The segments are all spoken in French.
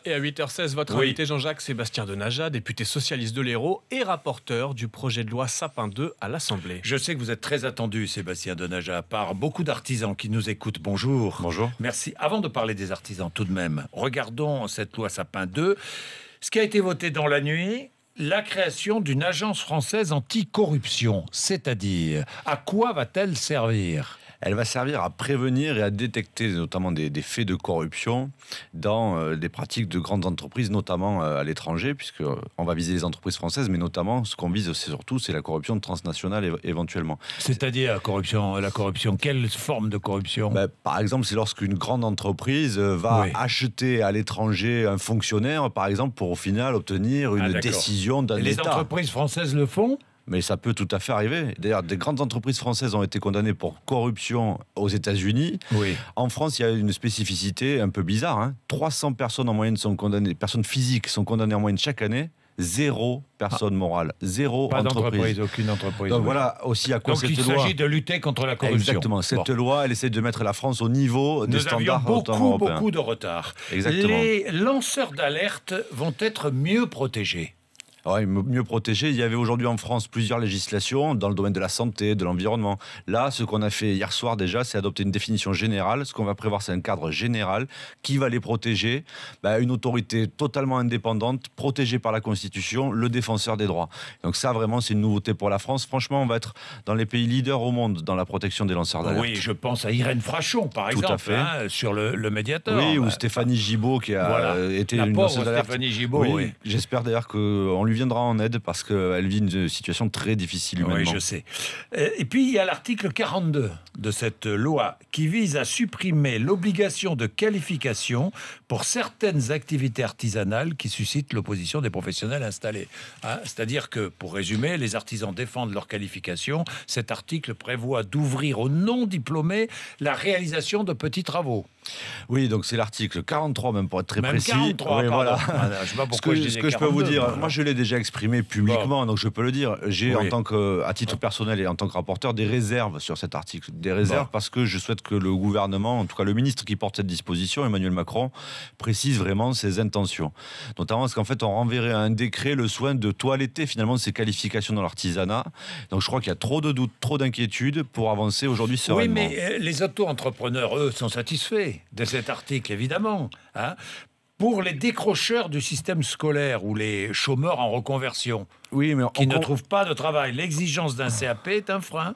Et à 8h16, votre Oui. invité Jean-Jacques Sébastien Denaja, député socialiste de l'Hérault et rapporteur du projet de loi Sapin 2 à l'Assemblée. Je sais que vous êtes très attendu, Sébastien Denaja, par beaucoup d'artisans qui nous écoutent. Bonjour. Bonjour. Merci. Avant de parler des artisans, tout de même, regardons cette loi Sapin 2. Ce qui a été voté dans la nuit, la création d'une agence française anticorruption. C'est-à-dire, à quoi va-t-elle servir ? Elle va servir à prévenir et à détecter notamment des faits de corruption dans des pratiques de grandes entreprises, notamment à l'étranger, puisqu'on va viser les entreprises françaises, mais notamment ce qu'on vise surtout, c'est la corruption transnationale éventuellement. C'est-à-dire la corruption, quelle forme de corruption ? Par exemple, c'est lorsqu'une grande entreprise va acheter à l'étranger un fonctionnaire, par exemple, pour au final obtenir une décision d'un État. Les entreprises françaises le font ? Mais ça peut tout à fait arriver. D'ailleurs, des grandes entreprises françaises ont été condamnées pour corruption aux États-Unis. Oui. En France, il y a une spécificité un peu bizarre. 300 personnes en moyenne sont condamnées, personnes physiques sont condamnées en moyenne chaque année. 0 personne morale, 0 pas entreprise. Aucune entreprise. Donc voilà aussi à quoi cette loi... Donc il s'agit de lutter contre la corruption. Exactement. Cette loi, elle essaie de mettre la France au niveau des standards européens. Nous avions beaucoup de retard. Exactement. Les lanceurs d'alerte vont être mieux protégés. Ouais, mieux protégé. Il y avait aujourd'hui en France plusieurs législations dans le domaine de la santé, de l'environnement. Là, ce qu'on a fait hier soir déjà, c'est adopter une définition générale. Ce qu'on va prévoir, c'est un cadre général qui va les protéger. Une autorité totalement indépendante, protégée par la Constitution, le défenseur des droits. Donc ça, vraiment, c'est une nouveauté pour la France. Franchement, on va être dans les pays leaders au monde dans la protection des lanceurs d'alerte. Oui, je pense à Irène Frachon, par exemple, tout à fait. sur le médiateur. Oui, ou Stéphanie Gibault, qui a été une lanceuse d'alerte. Stéphanie Gibault, oui. J'espère d'ailleurs qu'on lui viendra en aide parce qu'elle vit une situation très difficile humainement. Oui, je sais. Et puis, il y a l'article 42 de cette loi qui vise à supprimer l'obligation de qualification pour certaines activités artisanales qui suscitent l'opposition des professionnels installés. C'est-à-dire que, pour résumer, les artisans défendent leur qualification. Cet article prévoit d'ouvrir aux non-diplômés la réalisation de petits travaux. Oui, donc c'est l'article 43, même pour être très précis. 43, oui, voilà. Je sais pas pourquoi ce que je peux vous dire, moi je l'ai déjà exprimé publiquement, donc je peux le dire. J'ai, à titre personnel et en tant que rapporteur, des réserves sur cet article. Des réserves parce que je souhaite que le gouvernement, en tout cas le ministre qui porte cette disposition, Emmanuel Macron, précise vraiment ses intentions. Notamment parce qu'en fait, on renverrait à un décret le soin de toiletter finalement ces qualifications dans l'artisanat. Donc je crois qu'il y a trop de doutes, trop d'inquiétudes pour avancer aujourd'hui sereinement. Oui, mais les auto-entrepreneurs, eux, sont satisfaits de cet article, évidemment. Pour les décrocheurs du système scolaire ou les chômeurs en reconversion, qui ne trouvent pas de travail, l'exigence d'un CAP est un frein.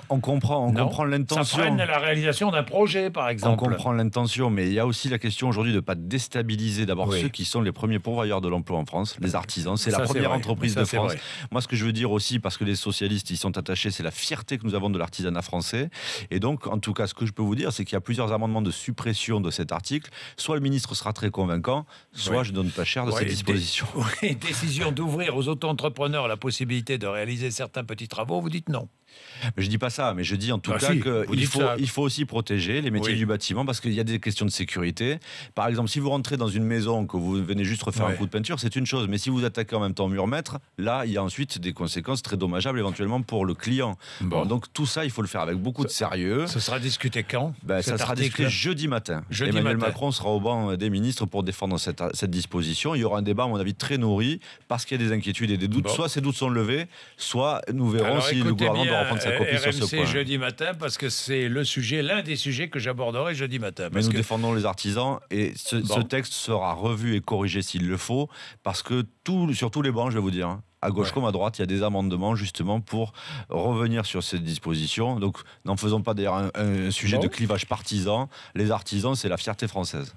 On comprend l'intention. Ça freine la réalisation d'un projet, par exemple. On comprend l'intention, mais il y a aussi la question aujourd'hui de ne pas déstabiliser d'abord ceux qui sont les premiers pourvoyeurs de l'emploi en France, les artisans. C'est la première entreprise de France. Moi, ce que je veux dire aussi, parce que les socialistes y sont attachés, c'est la fierté que nous avons de l'artisanat français. Et donc, en tout cas, ce que je peux vous dire, c'est qu'il y a plusieurs amendements de suppression de cet article. Soit le ministre sera très convaincant, soit je donne pas cher de cette disposition. Décision d'ouvrir aux auto-entrepreneurs la possibilité de réaliser certains petits travaux, vous dites non. Mais je dis pas ça, mais je dis en tout cas qu'il faut aussi protéger les métiers du bâtiment parce qu'il y a des questions de sécurité. Par exemple, si vous rentrez dans une maison, que vous venez juste refaire un coup de peinture, c'est une chose. Mais si vous attaquez en même temps mur maître, là, il y a ensuite des conséquences très dommageables éventuellement pour le client. Donc tout ça, il faut le faire avec beaucoup de sérieux. Ça sera discuté quand ? Ça sera discuté jeudi matin. Emmanuel Macron sera au banc des ministres pour défendre cette disposition. Il y aura un débat, à mon avis, très nourri parce qu'il y a des inquiétudes et des doutes. Soit ces doutes sont levés, soit nous verrons si le gouvernement doit reprendre sa copie sur ce point. Jeudi matin, parce que c'est l'un des sujets que j'aborderai jeudi matin. Mais nous défendons les artisans et ce texte sera revu et corrigé s'il le faut, parce que sur tous les bancs, je vais vous dire, à gauche comme à droite, il y a des amendements justement pour revenir sur cette disposition. Donc n'en faisons pas d'ailleurs un sujet de clivage partisan. Les artisans, c'est la fierté française.